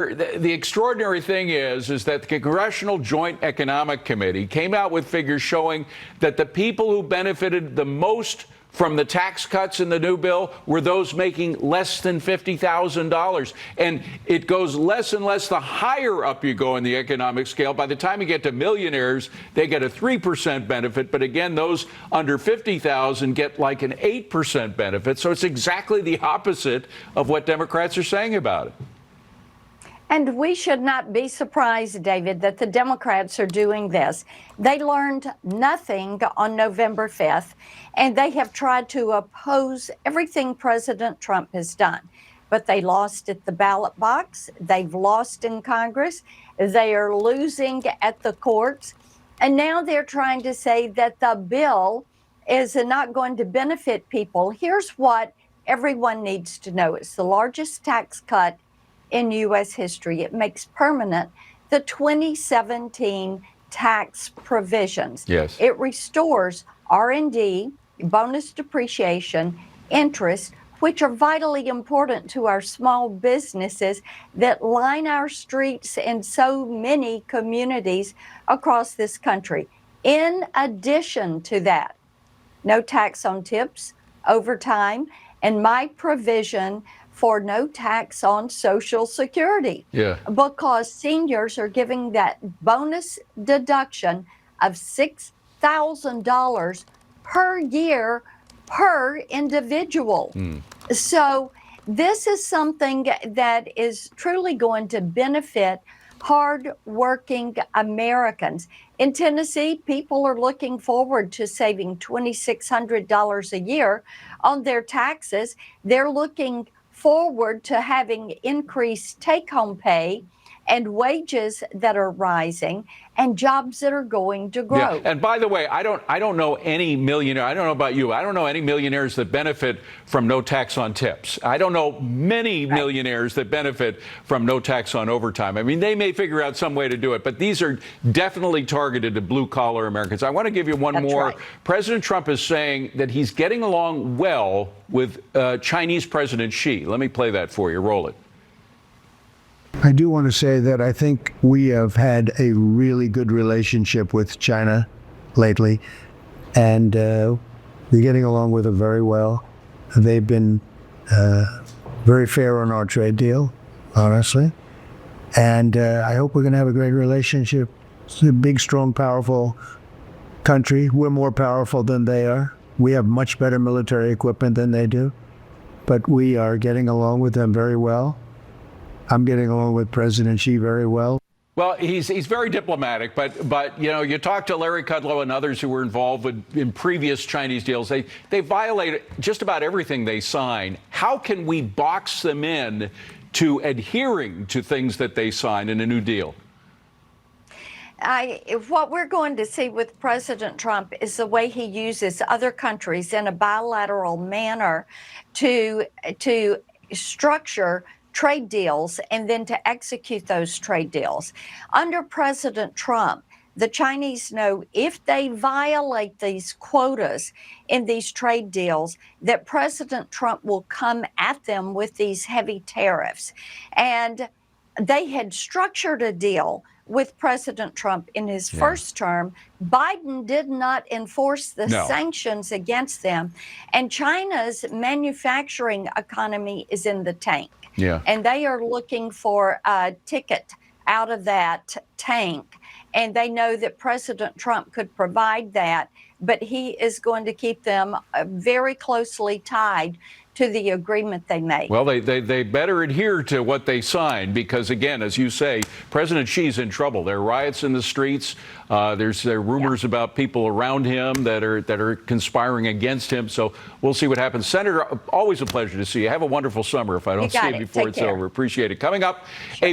The extraordinary thing is that the Congressional Joint Economic Committee came out with figures showing that the people who benefited the most from the tax cuts in the new bill were those making less than $50,000. And it goes less and less the higher up you go in the economic scale. By the time you get to millionaires, they get a 3% benefit. But again, those under 50,000 get like an 8% benefit. So it's exactly the opposite of what Democrats are saying about it. And we should not be surprised, David, that the Democrats are doing this. They learned nothing on November 5th, and they have tried to oppose everything President Trump has done. But they lost at the ballot box. They've lost in Congress. They are losing at the courts. And now they're trying to say that the bill is not going to benefit people. Here's what everyone needs to know. It's the largest tax cut in U.S. history. It makes permanent the 2017 tax provisions. Yes. It restores R&D, bonus depreciation, interest, which are vitally important to our small businesses that line our streets in so many communities across this country. In addition to that, no tax on tips, overtime, and my provision for no tax on Social Security. Yeah. Because seniors are giving that bonus deduction of $6,000 per year per individual. So this is something that is truly going to benefit hard-working Americans. In Tennessee, people are looking forward to saving $2,600 a year on their taxes. They're looking forward to having increased take-home pay and wages that are rising and jobs that are going to grow. Yeah. And by the way, I don't know any millionaire. I don't know about you. I don't know any millionaires that benefit from no tax on tips. I don't know many millionaires that benefit from no tax on overtime. I mean, they may figure out some way to do it, but these are definitely targeted to blue-collar Americans. I want to give you one more. Right. President Trump is saying that he's getting along well with Chinese President Xi. Let me play that for you. Roll it. I do want to say that I think we have had a really good relationship with China lately, and we're getting along with them very well. They've been very fair on our trade deal, honestly, and I hope we're going to have a great relationship. It's a big, strong, powerful country. We're more powerful than they are. We have much better military equipment than they do, but we are getting along with them very well. I'm getting along with President Xi very well. Well, he's very diplomatic, but you know, you talk to Larry Kudlow and others who were involved in previous Chinese deals. They violate just about everything they sign. How can we box them in to adhering to things that they sign in a new deal? What we're going to see with President Trump is the way he uses other countries in a bilateral manner to structure trade deals and then to execute those trade deals. Under President Trump, the Chinese know if they violate these quotas in these trade deals, that President Trump will come at them with these heavy tariffs. And they had structured a deal with President Trump in his first term. Biden did not enforce the sanctions against them. And China's manufacturing economy is in the tank. Yeah. And they are looking for a ticket out of that tank. And they know that President Trump could provide that, but he is going to keep them very closely tied to the agreement they made. Well, they better adhere to what they signed because, again, as you say, President Xi's in trouble. There are riots in the streets. There are rumors about people around him that are conspiring against him. So we'll see what happens. Senator, always a pleasure to see you. Have a wonderful summer if I don't see you before it's over. Appreciate it. Coming up, a